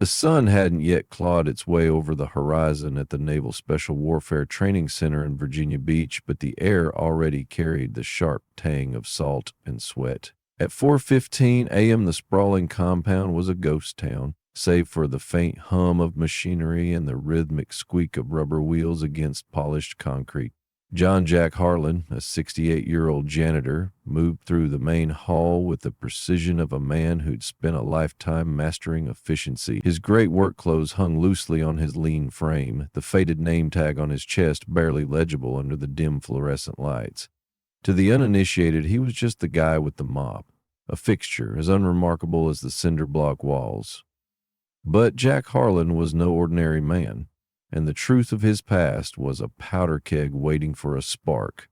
The sun hadn't yet clawed its way over the horizon at the Naval Special Warfare Training Center in Virginia Beach, but the air already carried the sharp tang of salt and sweat. At 4:15 a.m., the sprawling compound was a ghost town, save for the faint hum of machinery and the rhythmic squeak of rubber wheels against polished concrete. John Jack Harlan, a 68-year-old janitor, moved through the main hall with the precision of a man who'd spent a lifetime mastering efficiency. His great work clothes hung loosely on his lean frame, the faded name tag on his chest barely legible under the dim fluorescent lights. To the uninitiated, he was just the guy with the mop, a fixture as unremarkable as the cinder block walls. But Jack Harlan was no ordinary man, and the truth of his past was a powder keg waiting for a spark.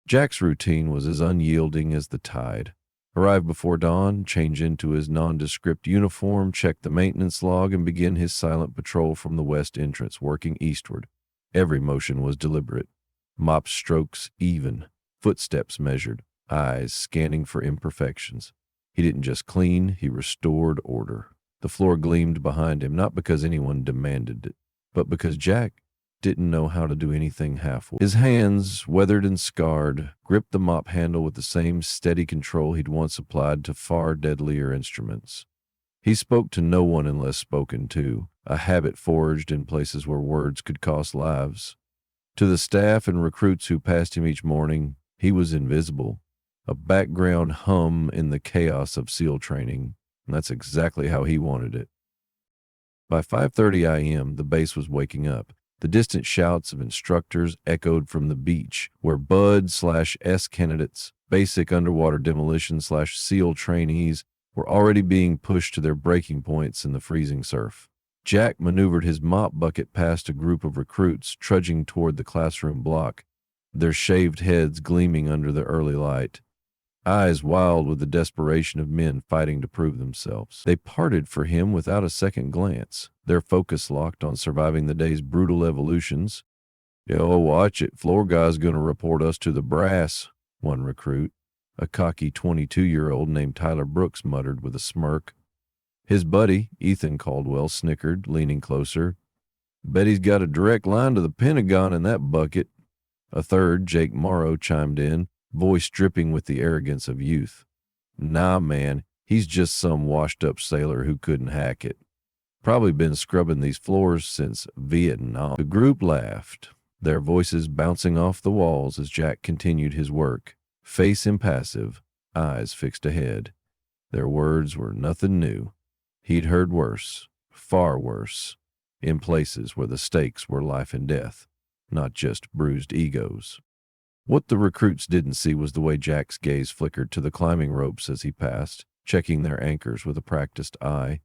Jack's routine was as unyielding as the tide. Arrive before dawn, change into his nondescript uniform, check the maintenance log, and begin his silent patrol from the west entrance, working eastward. Every motion was deliberate. Mop strokes even, footsteps measured, eyes scanning for imperfections. He didn't just clean, he restored order. The floor gleamed behind him, not because anyone demanded it, but because Jack didn't know how to do anything halfway. His hands, weathered and scarred, gripped the mop handle with the same steady control he'd once applied to far deadlier instruments. He spoke to no one unless spoken to, a habit forged in places where words could cost lives. To the staff and recruits who passed him each morning, he was invisible, a background hum in the chaos of SEAL training, and that's exactly how he wanted it. By 5:30 a.m., the base was waking up. The distant shouts of instructors echoed from the beach, where Bud/S candidates, basic underwater demolition/SEAL trainees, were already being pushed to their breaking points in the freezing surf. Jack maneuvered his mop bucket past a group of recruits trudging toward the classroom block, their shaved heads gleaming under the early light, eyes wild with the desperation of men fighting to prove themselves. They parted for him without a second glance, their focus locked on surviving the day's brutal evolutions. "Yo, watch it, floor guy's gonna report us to the brass," one recruit, a cocky 22-year-old named Tyler Brooks, muttered with a smirk. His buddy, Ethan Caldwell, snickered, leaning closer. "Bet he's got a direct line to the Pentagon in that bucket." A third, Jake Morrow, chimed in, voice dripping with the arrogance of youth. "Nah, man, he's just some washed-up sailor who couldn't hack it. Probably been scrubbing these floors since Vietnam." The group laughed, their voices bouncing off the walls as Jack continued his work, face impassive, eyes fixed ahead. Their words were nothing new. He'd heard worse, far worse, in places where the stakes were life and death, not just bruised egos. What the recruits didn't see was the way Jack's gaze flickered to the climbing ropes as he passed, checking their anchors with a practiced eye.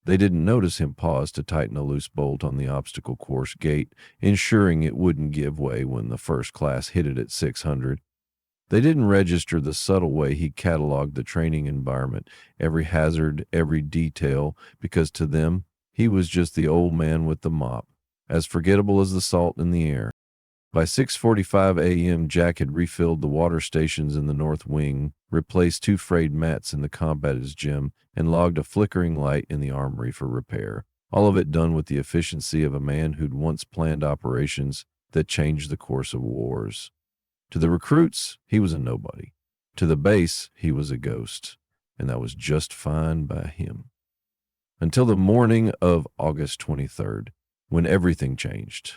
They didn't notice him pause to tighten a loose bolt on the obstacle course gate, ensuring it wouldn't give way when the first class hit it at 600. They didn't register the subtle way he cataloged the training environment, every hazard, every detail, because to them, he was just the old man with the mop, as forgettable as the salt in the air. By 6:45 a.m., Jack had refilled the water stations in the north wing, replaced 2 frayed mats in the combatants' gym, and logged a flickering light in the armory for repair. All of it done with the efficiency of a man who'd once planned operations that changed the course of wars. To the recruits, he was a nobody. To the base, he was a ghost, and that was just fine by him. Until the morning of August 23rd, when everything changed.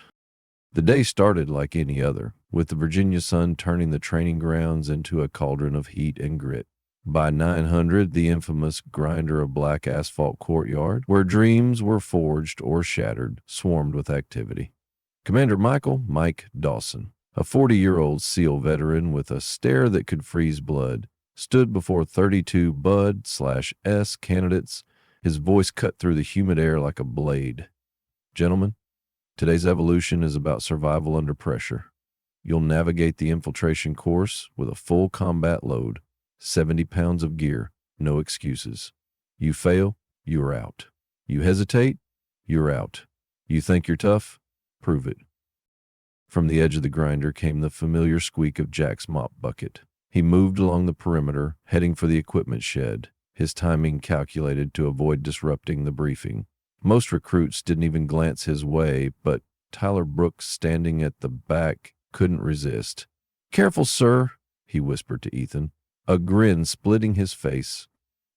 The day started like any other, with the Virginia sun turning the training grounds into a cauldron of heat and grit. By 900, the infamous grinder of black asphalt courtyard, where dreams were forged or shattered, swarmed with activity. Commander Michael "Mike" Dawson, a 40-year-old SEAL veteran with a stare that could freeze blood, stood before 32 Bud/S candidates, his voice cut through the humid air like a blade. "Gentlemen, today's evolution is about survival under pressure. You'll navigate the infiltration course with a full combat load, 70 pounds of gear, no excuses. You fail, you're out. You hesitate, you're out. You think you're tough? Prove it." From the edge of the grinder came the familiar squeak of Jack's mop bucket. He moved along the perimeter, heading for the equipment shed, his timing calculated to avoid disrupting the briefing. Most recruits didn't even glance his way, but Tyler Brooks, standing at the back, couldn't resist. "Careful, sir," he whispered to Ethan, a grin splitting his face.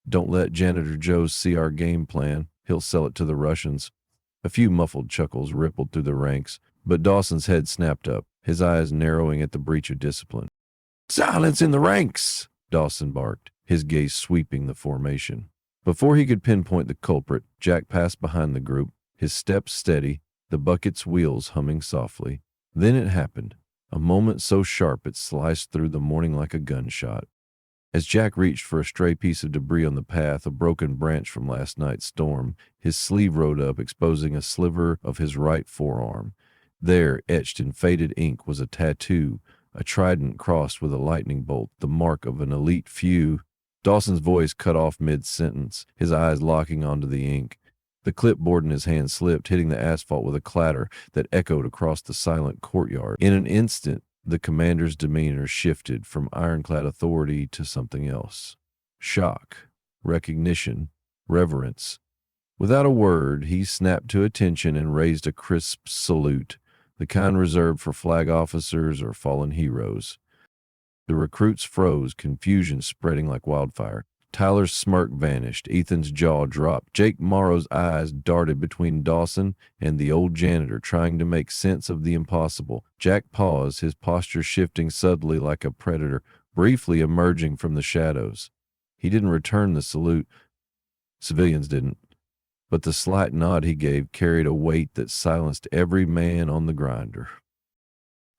"Don't let Janitor Joe see our game plan. He'll sell it to the Russians." A few muffled chuckles rippled through the ranks, but Dawson's head snapped up, his eyes narrowing at the breach of discipline. "Silence in the ranks!" Dawson barked, his gaze sweeping the formation. Before he could pinpoint the culprit, Jack passed behind the group, his steps steady, the bucket's wheels humming softly. Then it happened, a moment so sharp it sliced through the morning like a gunshot. As Jack reached for a stray piece of debris on the path, a broken branch from last night's storm, his sleeve rode up, exposing a sliver of his right forearm. There, etched in faded ink, was a tattoo, a trident crossed with a lightning bolt, the mark of an elite few. Dawson's voice cut off mid-sentence, his eyes locking onto the ink. The clipboard in his hand slipped, hitting the asphalt with a clatter that echoed across the silent courtyard. In an instant, the commander's demeanor shifted from ironclad authority to something else. Shock, recognition, reverence. Without a word, he snapped to attention and raised a crisp salute, the kind reserved for flag officers or fallen heroes. The recruits froze, confusion spreading like wildfire. Tyler's smirk vanished. Ethan's jaw dropped. Jake Morrow's eyes darted between Dawson and the old janitor, trying to make sense of the impossible. Jack paused, his posture shifting subtly like a predator, briefly emerging from the shadows. He didn't return the salute. Civilians didn't. But the slight nod he gave carried a weight that silenced every man on the grinder.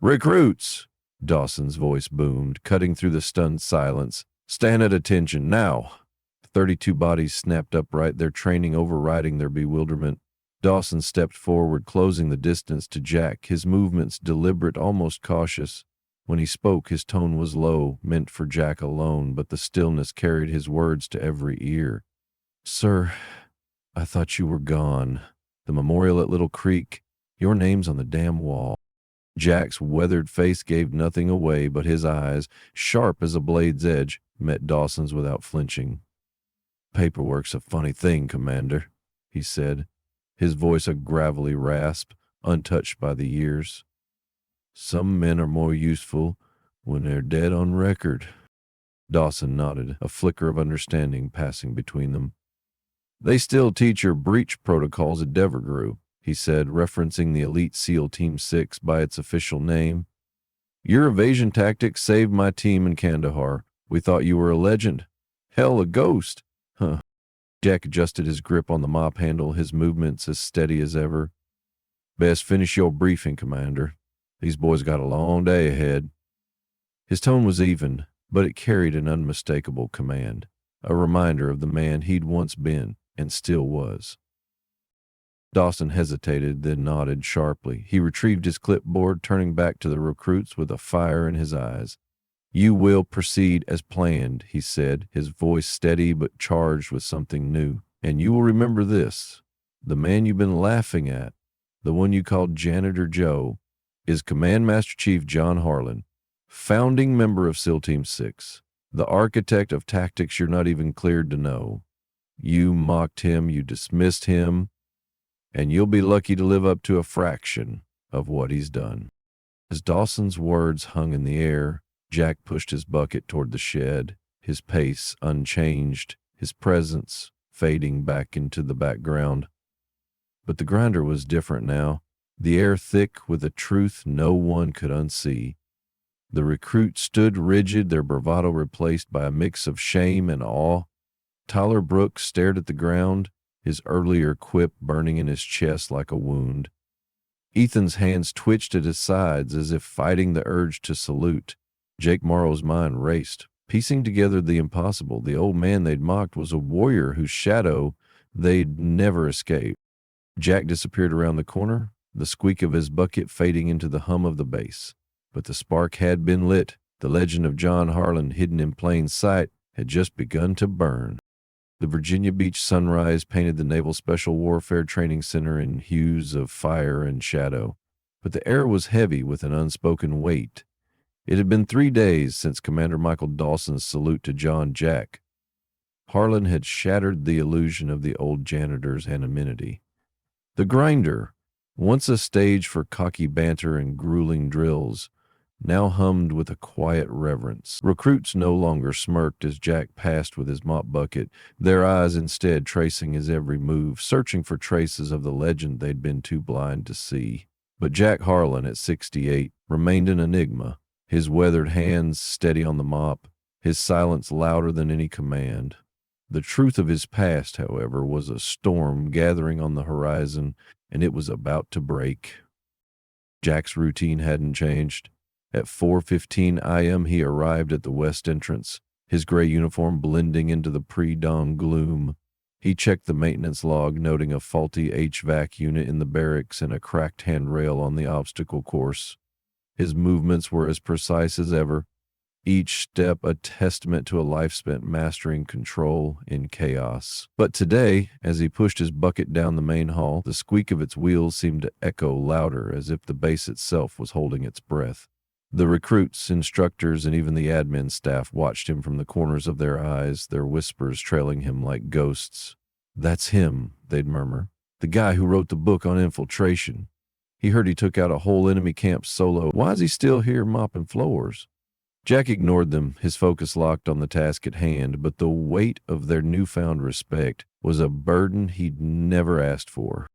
"Recruits!" Dawson's voice boomed, cutting through the stunned silence. "Stand at attention, now!" 32 bodies snapped upright, their training overriding their bewilderment. Dawson stepped forward, closing the distance to Jack, his movements deliberate, almost cautious. When he spoke, his tone was low, meant for Jack alone, but the stillness carried his words to every ear. "Sir, I thought you were gone. The memorial at Little Creek, your name's on the damn wall." Jack's weathered face gave nothing away, but his eyes, sharp as a blade's edge, met Dawson's without flinching. "Paperwork's a funny thing, Commander," he said, his voice a gravelly rasp, untouched by the years. "Some men are more useful when they're dead on record." Dawson nodded, a flicker of understanding passing between them. "They still teach your breach protocols at Devergrew," he said, referencing the elite SEAL Team 6 by its official name. "Your evasion tactics saved my team in Kandahar. We thought you were a legend. Hell, a ghost. Huh." Jack adjusted his grip on the mop handle, his movements as steady as ever. "Best finish your briefing, Commander. These boys got a long day ahead." His tone was even, but it carried an unmistakable command, a reminder of the man he'd once been and still was. Dawson hesitated, then nodded sharply. He retrieved his clipboard, turning back to the recruits with a fire in his eyes. "You will proceed as planned," he said, his voice steady but charged with something new. "And you will remember this. The man you've been laughing at, the one you called Janitor Joe, is Command Master Chief John Harlan, founding member of SEAL Team 6, the architect of tactics you're not even cleared to know. You mocked him, you dismissed him, and you'll be lucky to live up to a fraction of what he's done." As Dawson's words hung in the air, Jack pushed his bucket toward the shed, his pace unchanged, his presence fading back into the background. But the grinder was different now, the air thick with a truth no one could unsee. The recruits stood rigid, their bravado replaced by a mix of shame and awe. Tyler Brooks stared at the ground, his earlier quip burning in his chest like a wound. Ethan's hands twitched at his sides as if fighting the urge to salute. Jake Morrow's mind raced, piecing together the impossible. The old man they'd mocked was a warrior whose shadow they'd never escape. Jack disappeared around the corner, the squeak of his bucket fading into the hum of the bass. But the spark had been lit. The legend of John Harlan, hidden in plain sight, had just begun to burn. The Virginia Beach sunrise painted the Naval Special Warfare Training Center in hues of fire and shadow. But the air was heavy with an unspoken weight. It had been 3 days since Commander Michael Dawson's salute to John Jack. Harlan had shattered the illusion of the old janitor's anonymity. The grinder, once a stage for cocky banter and grueling drills, now hummed with a quiet reverence. Recruits no longer smirked as Jack passed with his mop bucket, their eyes instead tracing his every move, searching for traces of the legend they'd been too blind to see. But Jack Harlan, at 68, remained an enigma, his weathered hands steady on the mop, his silence louder than any command. The truth of his past, however, was a storm gathering on the horizon, and it was about to break. Jack's routine hadn't changed. At 4:15 a.m. he arrived at the west entrance, his gray uniform blending into the pre-dawn gloom. He checked the maintenance log, noting a faulty HVAC unit in the barracks and a cracked handrail on the obstacle course. His movements were as precise as ever, each step a testament to a life spent mastering control in chaos. But today, as he pushed his bucket down the main hall, the squeak of its wheels seemed to echo louder, as if the base itself was holding its breath. The recruits, instructors, and even the admin staff watched him from the corners of their eyes, their whispers trailing him like ghosts. "That's him," they'd murmur. "The guy who wrote the book on infiltration. He heard he took out a whole enemy camp solo. Why is he still here mopping floors?" Jack ignored them, his focus locked on the task at hand, but the weight of their newfound respect was a burden he'd never asked for.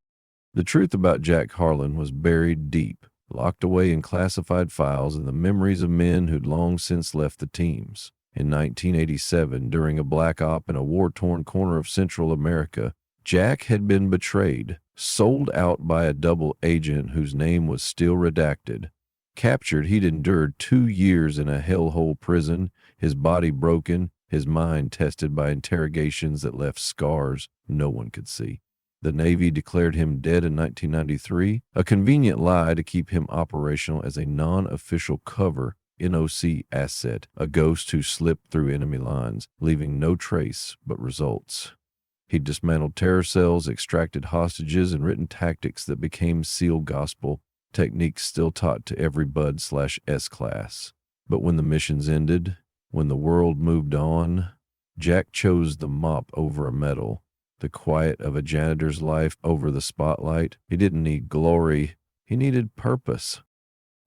The truth about Jack Harlan was buried deep, locked away in classified files in the memories of men who'd long since left the teams. In 1987, during a black op in a war-torn corner of Central America, Jack had been betrayed, sold out by a double agent whose name was still redacted. Captured, he'd endured 2 years in a hellhole prison, his body broken, his mind tested by interrogations that left scars no one could see. The Navy declared him dead in 1993, a convenient lie to keep him operational as a non-official cover NOC asset, a ghost who slipped through enemy lines, leaving no trace but results. He'd dismantled terror cells, extracted hostages, and written tactics that became SEAL gospel, techniques still taught to every Bud/S class. But when the missions ended, when the world moved on, Jack chose the mop over a medal, the quiet of a janitor's life over the spotlight. He didn't need glory, he needed purpose.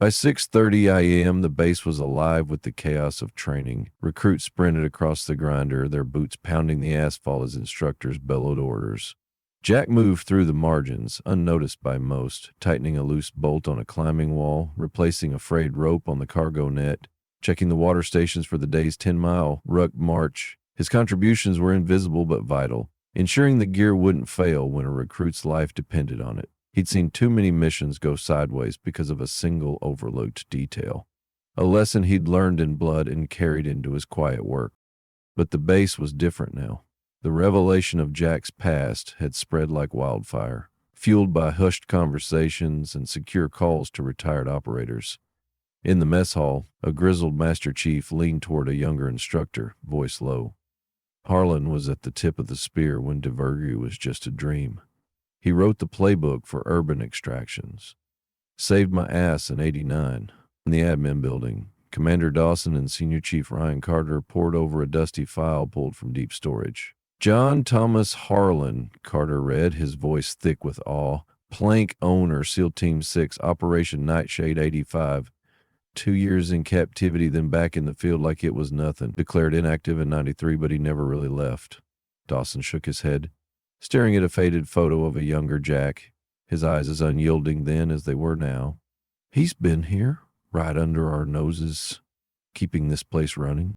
By 6:30 a.m., the base was alive with the chaos of training. Recruits sprinted across the grinder, their boots pounding the asphalt as instructors bellowed orders. Jack moved through the margins, unnoticed by most, tightening a loose bolt on a climbing wall, replacing a frayed rope on the cargo net, checking the water stations for the day's 10-mile ruck march. His contributions were invisible but vital, ensuring the gear wouldn't fail when a recruit's life depended on it. He'd seen too many missions go sideways because of a single overlooked detail, a lesson he'd learned in blood and carried into his quiet work. But the base was different now. The revelation of Jack's past had spread like wildfire, fueled by hushed conversations and secure calls to retired operators. In the mess hall, a grizzled Master Chief leaned toward a younger instructor, voice low. Harlan was at the tip of the spear when Divergu was just a dream. He wrote the playbook for urban extractions. Saved my ass in '89. In the admin building, Commander Dawson and Senior Chief Ryan Carter pored over a dusty file pulled from deep storage. John Thomas Harlan, Carter read, his voice thick with awe. Plank owner, SEAL Team 6, Operation Nightshade 85. 2 years in captivity, then back in the field like it was nothing. Declared inactive in '93, but he never really left. Dawson shook his head, staring at a faded photo of a younger Jack, his eyes as unyielding then as they were now. He's been here, right under our noses, keeping this place running.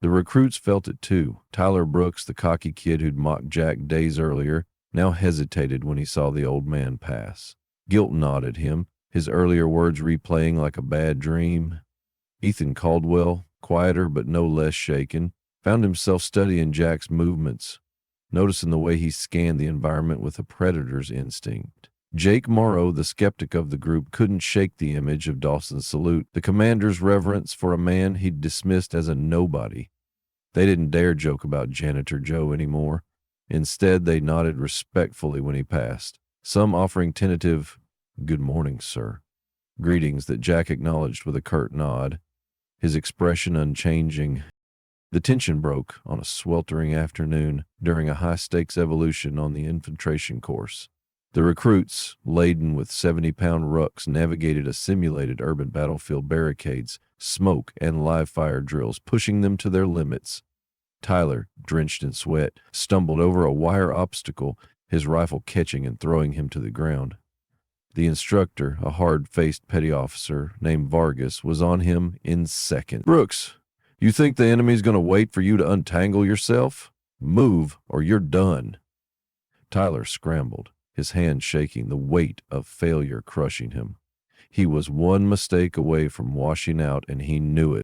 The recruits felt it too. Tyler Brooks, the cocky kid who'd mocked Jack days earlier, now hesitated when he saw the old man pass. Guilt gnawed at him, his earlier words replaying like a bad dream. Ethan Caldwell, quieter but no less shaken, found himself studying Jack's movements, noticing the way he scanned the environment with a predator's instinct. Jake Morrow, the skeptic of the group, couldn't shake the image of Dawson's salute, the commander's reverence for a man he'd dismissed as a nobody. They didn't dare joke about Janitor Joe anymore. Instead, they nodded respectfully when he passed, some offering tentative, "Good morning, sir," greetings that Jack acknowledged with a curt nod, his expression unchanging. The tension broke on a sweltering afternoon during a high-stakes evolution on the infiltration course. The recruits, laden with 70-pound rucks, navigated a simulated urban battlefield, barricades, smoke, and live fire drills, pushing them to their limits. Tyler, drenched in sweat, stumbled over a wire obstacle, his rifle catching and throwing him to the ground. The instructor, a hard-faced petty officer named Vargas, was on him in seconds. "Brooks, you think the enemy's going to wait for you to untangle yourself? Move, or you're done." Tyler scrambled, his hands shaking, the weight of failure crushing him. He was one mistake away from washing out, and he knew it.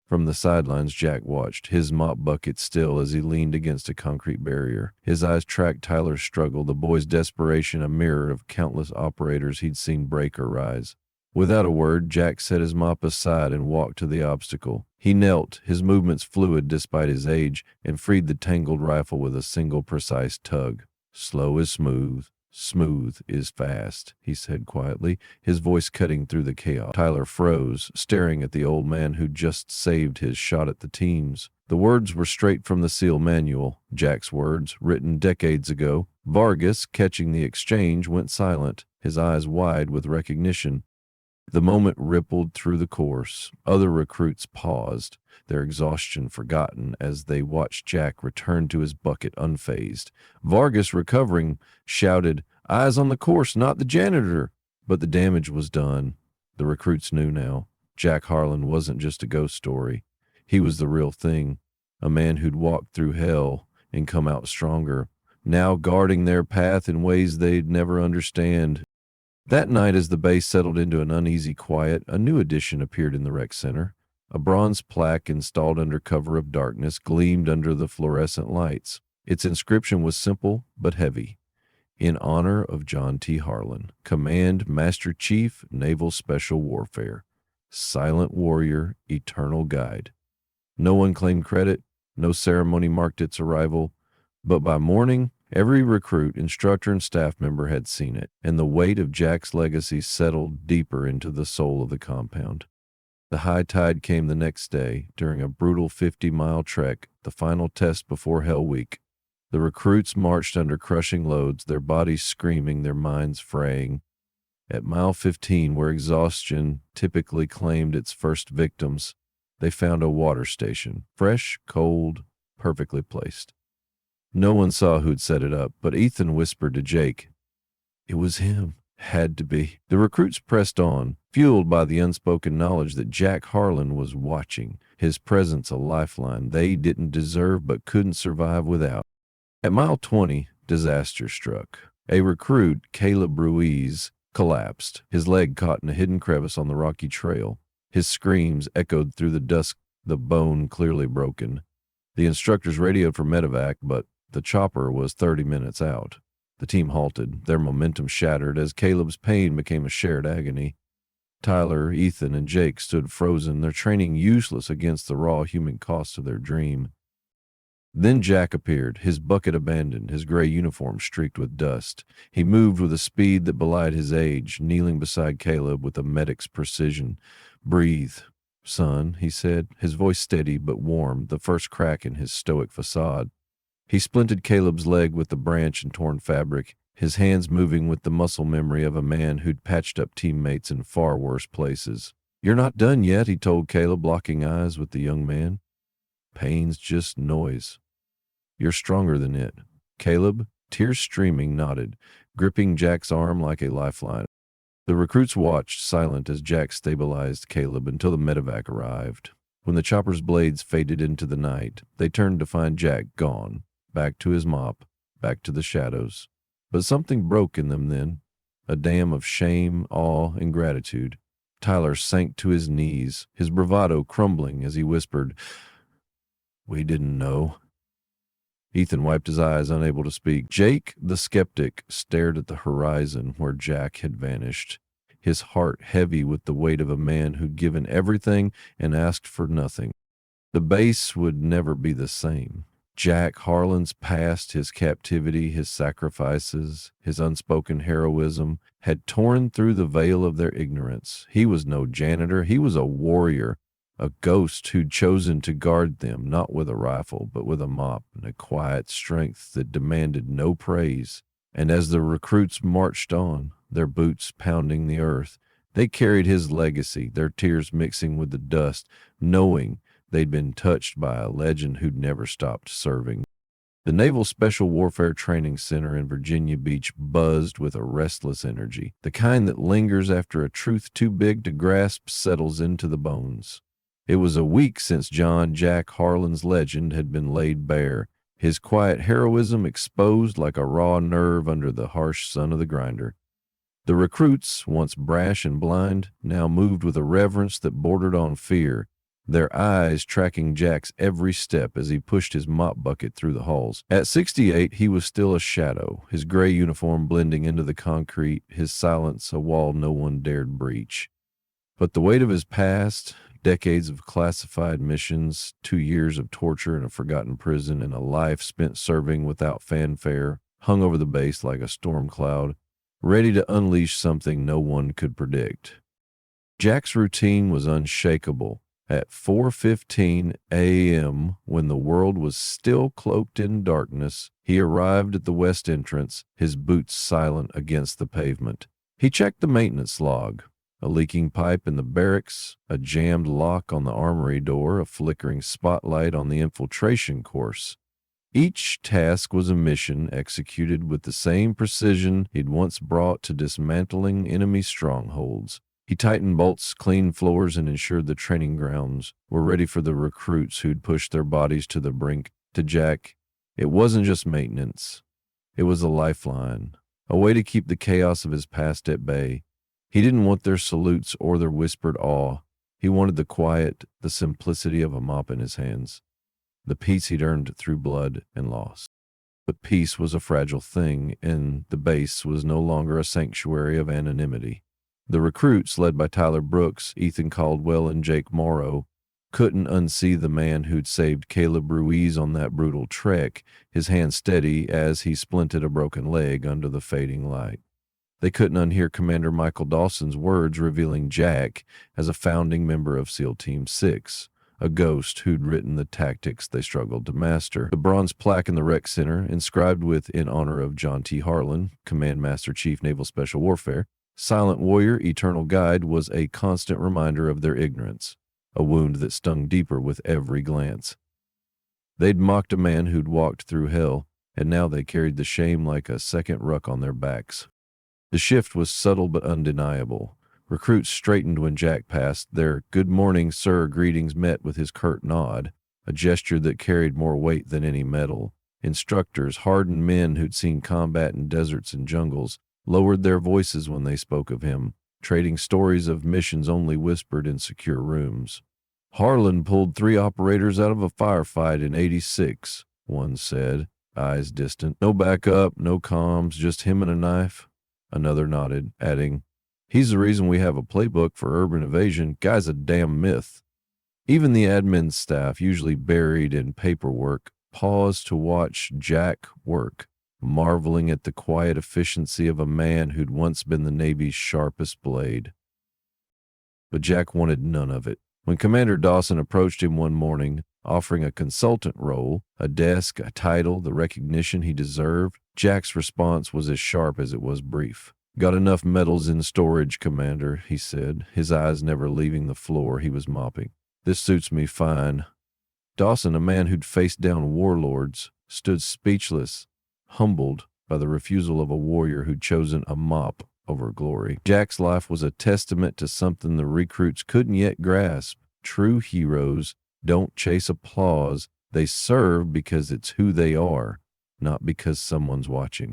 From the sidelines, Jack watched, his mop bucket still as he leaned against a concrete barrier. His eyes tracked Tyler's struggle, the boy's desperation a mirror of countless operators he'd seen break or rise. Without a word, Jack set his mop aside and walked to the obstacle. He knelt, his movements fluid despite his age, and freed the tangled rifle with a single precise tug. "Slow is smooth. Smooth is fast," he said quietly, his voice cutting through the chaos. Tyler froze, staring at the old man who'd just saved his shot at the teams. The words were straight from the SEAL manual, Jack's words, written decades ago. Vargas, catching the exchange, went silent, his eyes wide with recognition. The moment rippled through the course. Other recruits paused, their exhaustion forgotten as they watched Jack return to his bucket unfazed. Vargas, recovering, shouted, "Eyes on the course, not the janitor!" But the damage was done. The recruits knew now. Jack Harlan wasn't just a ghost story. He was the real thing, a man who'd walked through hell and come out stronger, now guarding their path in ways they'd never understand. That night, as the base settled into an uneasy quiet, a new addition appeared in the rec center. A bronze plaque installed under cover of darkness gleamed under the fluorescent lights. Its inscription was simple but heavy. "In honor of John T. Harlan, Command Master Chief, Naval Special Warfare. Silent warrior, eternal guide." No one claimed credit, no ceremony marked its arrival, but by morning, every recruit, instructor, and staff member had seen it, and the weight of Jack's legacy settled deeper into the soul of the compound. The high tide came the next day, during a brutal 50-mile trek, the final test before Hell Week. The recruits marched under crushing loads, their bodies screaming, their minds fraying. At mile 15, where exhaustion typically claimed its first victims, they found a water station, fresh, cold, perfectly placed. No one saw who'd set it up, but Ethan whispered to Jake, "It was him. Had to be." The recruits pressed on, fueled by the unspoken knowledge that Jack Harlan was watching, his presence a lifeline they didn't deserve but couldn't survive without. At mile 20, disaster struck. A recruit, Caleb Ruiz, collapsed, his leg caught in a hidden crevice on the rocky trail. His screams echoed through the dusk, the bone clearly broken. The instructors radioed for medevac, but the chopper was 30 minutes out. The team halted, their momentum shattered as Caleb's pain became a shared agony. Tyler, Ethan, and Jake stood frozen, their training useless against the raw human cost of their dream. Then Jack appeared, his bucket abandoned, his gray uniform streaked with dust. He moved with a speed that belied his age, kneeling beside Caleb with a medic's precision. "Breathe, son," he said, his voice steady but warm, the first crack in his stoic facade. He splinted Caleb's leg with the branch and torn fabric, his hands moving with the muscle memory of a man who'd patched up teammates in far worse places. "You're not done yet," he told Caleb, locking eyes with the young man. "Pain's just noise. You're stronger than it." Caleb, tears streaming, nodded, gripping Jack's arm like a lifeline. The recruits watched, silent, as Jack stabilized Caleb until the medevac arrived. When the chopper's blades faded into the night, they turned to find Jack gone, back to his mop, back to the shadows. But something broke in them then, a dam of shame, awe, and gratitude. Tyler sank to his knees, his bravado crumbling as he whispered, "We didn't know." Ethan wiped his eyes, unable to speak. Jake, the skeptic, stared at the horizon where Jack had vanished, his heart heavy with the weight of a man who'd given everything and asked for nothing. The base would never be the same. Jack Harlan's past, his captivity, his sacrifices, his unspoken heroism, had torn through the veil of their ignorance. He was no janitor. He was a warrior, a ghost who'd chosen to guard them, not with a rifle, but with a mop and a quiet strength that demanded no praise. And as the recruits marched on, their boots pounding the earth, they carried his legacy, their tears mixing with the dust, knowing they'd been touched by a legend who'd never stopped serving. The Naval Special Warfare Training Center in Virginia Beach buzzed with a restless energy, the kind that lingers after a truth too big to grasp settles into the bones. It was a week since John Jack Harlan's legend had been laid bare, his quiet heroism exposed like a raw nerve under the harsh sun of the grinder. The recruits, once brash and blind, now moved with a reverence that bordered on fear, their eyes tracking Jack's every step as he pushed his mop bucket through the halls. At 68, he was still a shadow, his gray uniform blending into the concrete, his silence a wall no one dared breach. But the weight of his past, decades of classified missions, 2 years of torture in a forgotten prison, and a life spent serving without fanfare, hung over the base like a storm cloud, ready to unleash something no one could predict. Jack's routine was unshakable. At 4:15 a.m., when the world was still cloaked in darkness, he arrived at the west entrance, his boots silent against the pavement. He checked the maintenance log. A leaking pipe in the barracks, a jammed lock on the armory door, a flickering spotlight on the infiltration course. Each task was a mission executed with the same precision he'd once brought to dismantling enemy strongholds. He tightened bolts, cleaned floors, and ensured the training grounds were ready for the recruits who'd pushed their bodies to the brink. To Jack, it wasn't just maintenance. It was a lifeline, a way to keep the chaos of his past at bay. He didn't want their salutes or their whispered awe. He wanted the quiet, the simplicity of a mop in his hands, the peace he'd earned through blood and loss. But peace was a fragile thing, and the base was no longer a sanctuary of anonymity. The recruits, led by Tyler Brooks, Ethan Caldwell, and Jake Morrow, couldn't unsee the man who'd saved Caleb Ruiz on that brutal trek, his hand steady as he splinted a broken leg under the fading light. They couldn't unhear Commander Michael Dawson's words revealing Jack as a founding member of SEAL Team 6, a ghost who'd written the tactics they struggled to master. The bronze plaque in the rec center, inscribed with "In honor of John T. Harlan, Command Master Chief Naval Special Warfare, Silent Warrior, Eternal Guide," was a constant reminder of their ignorance, a wound that stung deeper with every glance. They'd mocked a man who'd walked through hell, and now they carried the shame like a second ruck on their backs. The shift was subtle but undeniable. Recruits straightened when Jack passed, their "good morning, sir" greetings met with his curt nod, a gesture that carried more weight than any medal. Instructors, hardened men who'd seen combat in deserts and jungles, lowered their voices when they spoke of him, trading stories of missions only whispered in secure rooms. "Harlan pulled 3 operators out of a firefight in '86, one said, eyes distant. "No backup, no comms, just him and a knife." Another nodded, adding, "He's the reason we have a playbook for urban evasion. Guy's a damn myth." Even the admin staff, usually buried in paperwork, paused to watch Jack work, marveling at the quiet efficiency of a man who'd once been the Navy's sharpest blade. But Jack wanted none of it. When Commander Dawson approached him one morning, offering a consultant role, a desk, a title, the recognition he deserved, Jack's response was as sharp as it was brief. "Got enough medals in storage, Commander," he said, his eyes never leaving the floor he was mopping. "This suits me fine." Dawson, a man who'd faced down warlords, stood speechless, humbled by the refusal of a warrior who'd chosen a mop over glory. Jack's life was a testament to something the recruits couldn't yet grasp. True heroes don't chase applause. They serve because it's who they are, not because someone's watching.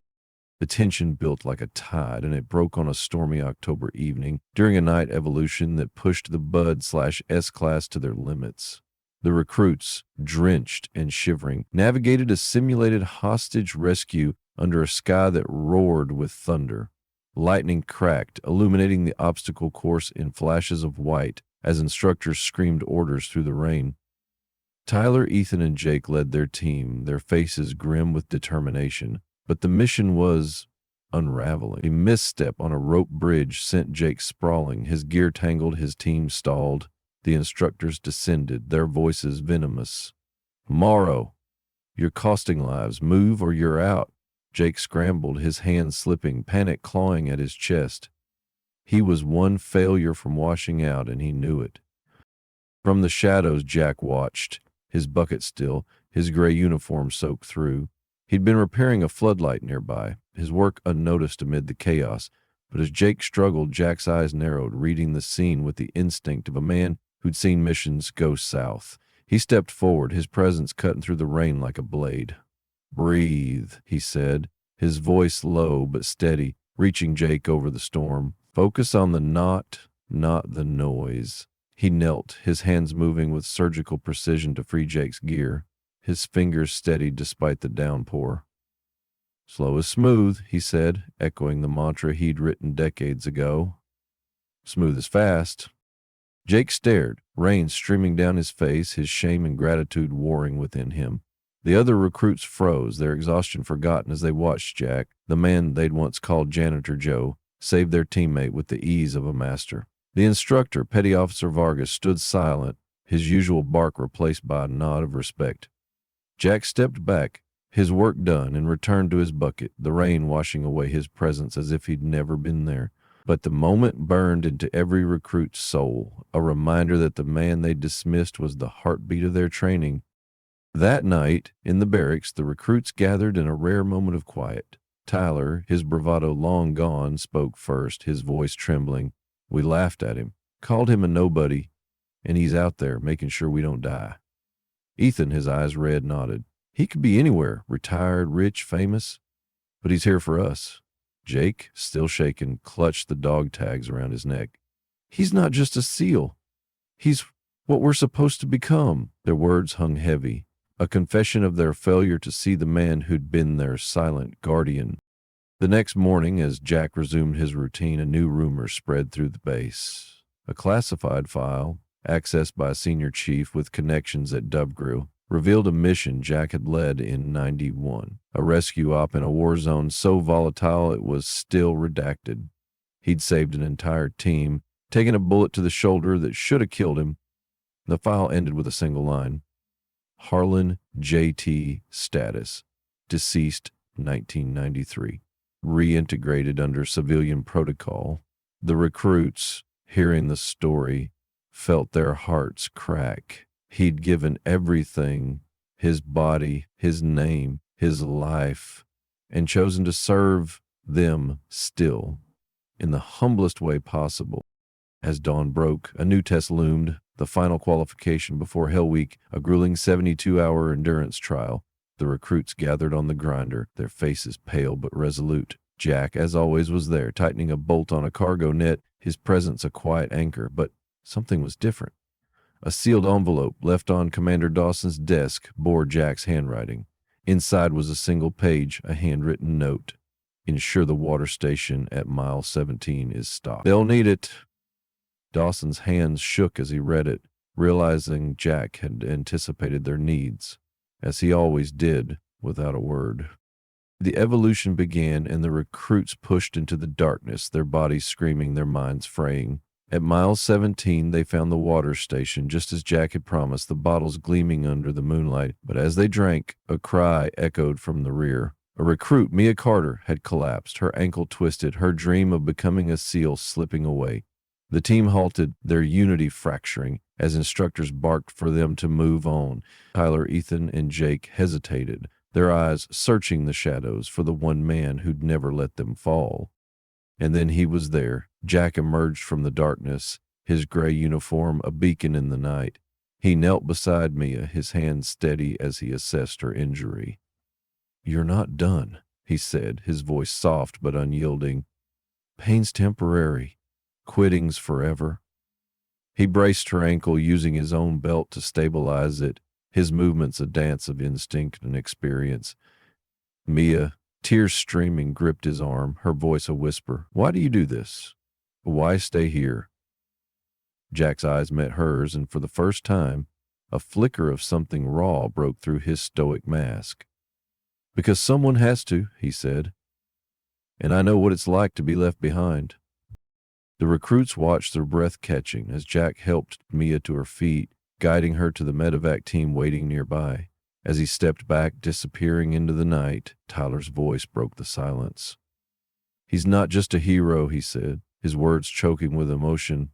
The tension built like a tide, and it broke on a stormy October evening during a night evolution that pushed the Bud/S class to their limits. The recruits, drenched and shivering, navigated a simulated hostage rescue under a sky that roared with thunder. Lightning cracked, illuminating the obstacle course in flashes of white as instructors screamed orders through the rain. Tyler, Ethan, and Jake led their team, their faces grim with determination. But the mission was unraveling. A misstep on a rope bridge sent Jake sprawling. His gear tangled, his team stalled. The instructors descended, their voices venomous. "Morrow, you're costing lives. Move or you're out." Jake scrambled, his hands slipping, panic clawing at his chest. He was one failure from washing out, and he knew it. From the shadows, Jack watched, his bucket still, his gray uniform soaked through. He'd been repairing a floodlight nearby, his work unnoticed amid the chaos. But as Jake struggled, Jack's eyes narrowed, reading the scene with the instinct of a man who'd seen missions go south. He stepped forward, his presence cutting through the rain like a blade. "Breathe," he said, his voice low but steady, reaching Jake over the storm. "Focus on the knot, not the noise." He knelt, his hands moving with surgical precision to free Jake's gear, his fingers steadied despite the downpour. "Slow is smooth," he said, echoing the mantra he'd written decades ago. "Smooth is fast." Jake stared, rain streaming down his face, his shame and gratitude warring within him. The other recruits froze, their exhaustion forgotten as they watched Jack, the man they'd once called Janitor Joe, save their teammate with the ease of a master. The instructor, Petty Officer Vargas, stood silent, his usual bark replaced by a nod of respect. Jack stepped back, his work done, and returned to his bucket, the rain washing away his presence as if he'd never been there. But the moment burned into every recruit's soul, a reminder that the man they dismissed was the heartbeat of their training. That night, in the barracks, the recruits gathered in a rare moment of quiet. Tyler, his bravado long gone, spoke first, his voice trembling. "We laughed at him, called him a nobody, and he's out there making sure we don't die." Ethan, his eyes red, nodded. "He could be anywhere, retired, rich, famous, but he's here for us." Jake, still shaken, clutched the dog tags around his neck. "He's not just a SEAL. He's what we're supposed to become." Their words hung heavy, a confession of their failure to see the man who'd been their silent guardian. The next morning, as Jack resumed his routine, a new rumor spread through the base. A classified file, accessed by a senior chief with connections at Dubgrill, revealed a mission Jack had led in '91, a rescue op in a war zone so volatile it was still redacted. He'd saved an entire team, taken a bullet to the shoulder that should have killed him. The file ended with a single line: Harlan J.T. status, deceased 1993, reintegrated under civilian protocol. The recruits, hearing the story, felt their hearts crack. He'd given everything, his body, his name, his life, and chosen to serve them still, in the humblest way possible. As dawn broke, a new test loomed, the final qualification before Hell Week, a grueling 72-hour endurance trial. The recruits gathered on the grinder, their faces pale but resolute. Jack, as always, was there, tightening a bolt on a cargo net, his presence a quiet anchor, but something was different. A sealed envelope left on Commander Dawson's desk bore Jack's handwriting. Inside was a single page, a handwritten note. "Ensure the water station at mile 17 is stocked. They'll need it." Dawson's hands shook as he read it, realizing Jack had anticipated their needs, as he always did, without a word. The evolution began, and the recruits pushed into the darkness, their bodies screaming, their minds fraying. At mile 17, they found the water station, just as Jack had promised, the bottles gleaming under the moonlight. But as they drank, a cry echoed from the rear. A recruit, Mia Carter, had collapsed, her ankle twisted, her dream of becoming a SEAL slipping away. The team halted, their unity fracturing, as instructors barked for them to move on. Tyler, Ethan, and Jake hesitated, their eyes searching the shadows for the one man who'd never let them fall. And then he was there. Jack emerged from the darkness, his gray uniform a beacon in the night. He knelt beside Mia, his hands steady as he assessed her injury. "You're not done," he said, his voice soft but unyielding. "Pain's temporary. Quitting's forever." He braced her ankle, using his own belt to stabilize it, his movements a dance of instinct and experience. Mia, tears streaming, gripped his arm, her voice a whisper. "Why do you do this? Why stay here?" Jack's eyes met hers, and for the first time, a flicker of something raw broke through his stoic mask. "Because someone has to," he said. "And I know what it's like to be left behind." The recruits watched, their breath catching, as Jack helped Mia to her feet, guiding her to the medevac team waiting nearby. As he stepped back, disappearing into the night, Tyler's voice broke the silence. "He's not just a hero," he said, his words choking with emotion.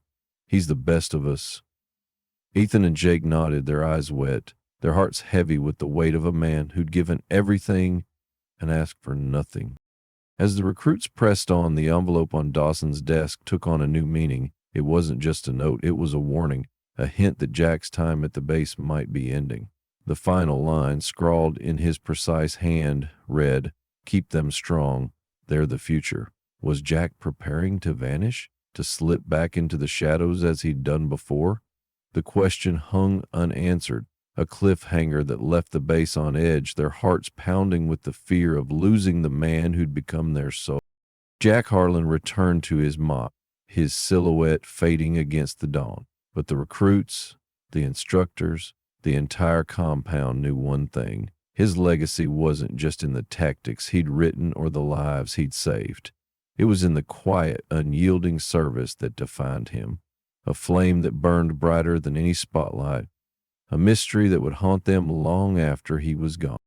"He's the best of us." Ethan and Jake nodded, their eyes wet, their hearts heavy with the weight of a man who'd given everything and asked for nothing. As the recruits pressed on, the envelope on Dawson's desk took on a new meaning. It wasn't just a note, it was a warning, a hint that Jack's time at the base might be ending. The final line, scrawled in his precise hand, read, "Keep them strong. They're the future." Was Jack preparing to vanish, to slip back into the shadows as he'd done before? The question hung unanswered, a cliffhanger that left the base on edge, their hearts pounding with the fear of losing the man who'd become their soul. Jack Harlan returned to his mop, his silhouette fading against the dawn. But the recruits, the instructors, the entire compound knew one thing. His legacy wasn't just in the tactics he'd written or the lives he'd saved. It was in the quiet, unyielding service that defined him, a flame that burned brighter than any spotlight, a mystery that would haunt them long after he was gone.